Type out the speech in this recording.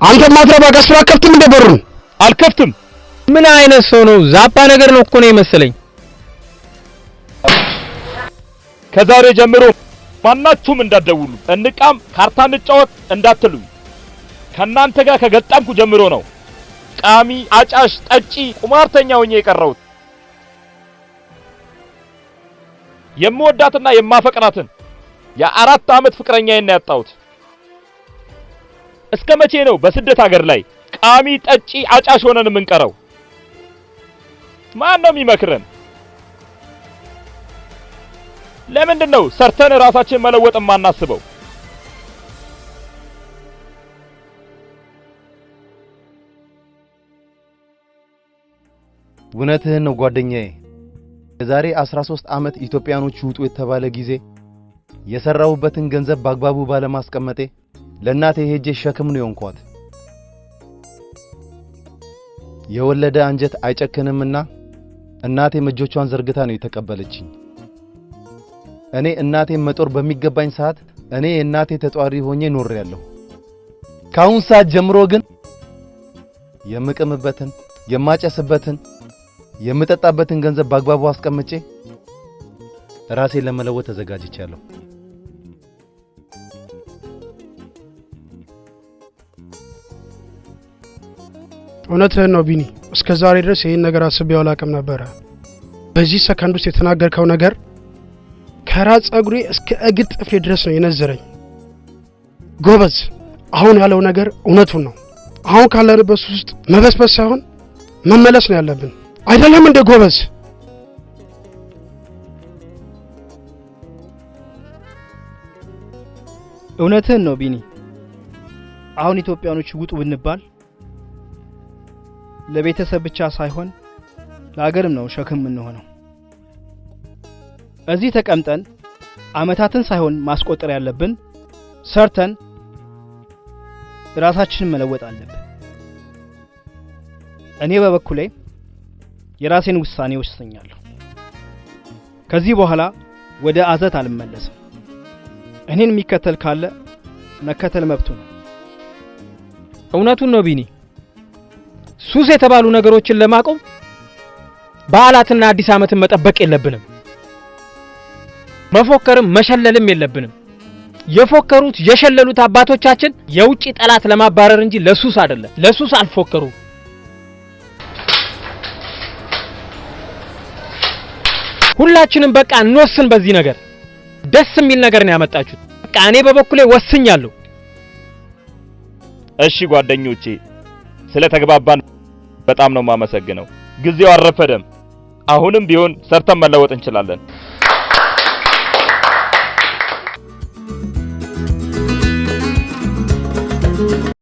አንተ ማትረባ ቀስ ብለህ ከፍትም እንደ በሩን አልከፍትም። ምን አይነት ሰው ነው? ዛፓ ነገር ነው እኮ ነው የመሰለኝ። ከዛሬ ጀምሮ ማናችሁም እንዳትደውሉ፣ እንቃም፣ ካርታ እንጫወት እንዳትሉኝ። ከናንተ ጋር ከገጠምኩ ጀምሮ ነው ቃሚ፣ አጫሽ፣ ጠጪ፣ ቁማርተኛ ሆኜ የቀረሁት። የምወዳትና የማፈቅራትን የ4 ዓመት ፍቅረኛዬን ያጣሁት። እስከ መቼ ነው በስደት ሀገር ላይ ቃሚ፣ ጠጪ፣ አጫሽ ሆነን የምንቀረው? ማን ነው የሚመክረን? ለምንድን ነው ሰርተን ራሳችን መለወጥ የማናስበው? እውነትህን ነው ጓደኛዬ። የዛሬ 13 ዓመት ኢትዮጵያኖች ውጡ የተባለ ጊዜ የሰራሁበትን ገንዘብ በአግባቡ ባለማስቀመጤ ለእናቴ ሄጄ ሸክም ነው የሆንኳት። የወለደ አንጀት አይጨክንምና እናቴ እጆቿን ዘርግታ ነው የተቀበለችኝ። እኔ እናቴን መጦር በሚገባኝ ሰዓት እኔ የእናቴ ተጧሪ ሆኜ ኖሬያለሁ። ካሁን ሰዓት ጀምሮ ግን የምቅምበትን፣ የማጨስበትን፣ የምጠጣበትን ገንዘብ በአግባቡ አስቀምጬ ራሴን ለመለወጥ ተዘጋጅቻለሁ። እውነትህን ነው ቢኒ። እስከዛሬ ድረስ ይሄን ነገር አስቤው አላውቅም ነበር። በዚህ ሰከንድ ውስጥ የተናገርከው ነገር ከራስ ጸጉሬ እስከ እግር ጥፍሬ ድረስ ነው የነዘረኝ። ጎበዝ፣ አሁን ያለው ነገር እውነቱን ነው። አሁን ካለንበት ውስጥ መበስበስ ሳይሆን መመለስ ነው ያለብን። አይደለም እንደ ጎበዝ? እውነትህን ነው ቢኒ። አሁን ኢትዮጵያኖች ውጡ ብንባል ለቤተሰብ ብቻ ሳይሆን ለሀገርም ነው ሸክም የምንሆነው። እዚህ ተቀምጠን አመታትን ሳይሆን ማስቆጠር ያለብን ሰርተን ራሳችንን መለወጥ አለብን። እኔ በበኩሌ የራሴን ውሳኔ ወስኛለሁ። ከዚህ በኋላ ወደ አዘት አልመለስም። እኔን የሚከተል ካለ መከተል መብቱ ነው። እውነቱን ነው ቢኒ። ሱስ የተባሉ ነገሮችን ለማቆም በዓላትና አዲስ ዓመትን መጠበቅ የለብንም። መፎከርም መሸለልም የለብንም። የፎከሩት የሸለሉት አባቶቻችን የውጪ ጠላት ለማባረር እንጂ ለሱስ አይደለም። ለሱስ አልፎከሩም። ሁላችንም በቃ እንወስን በዚህ ነገር። ደስ የሚል ነገር ነው ያመጣችሁት። በቃ እኔ በበኩሌ ወስኛለሁ። እሺ ጓደኞቼ፣ ስለተግባባን በጣም ነው የማመሰግነው። ጊዜው አልረፈደም። አሁንም ቢሆን ሰርተን መለወጥ እንችላለን።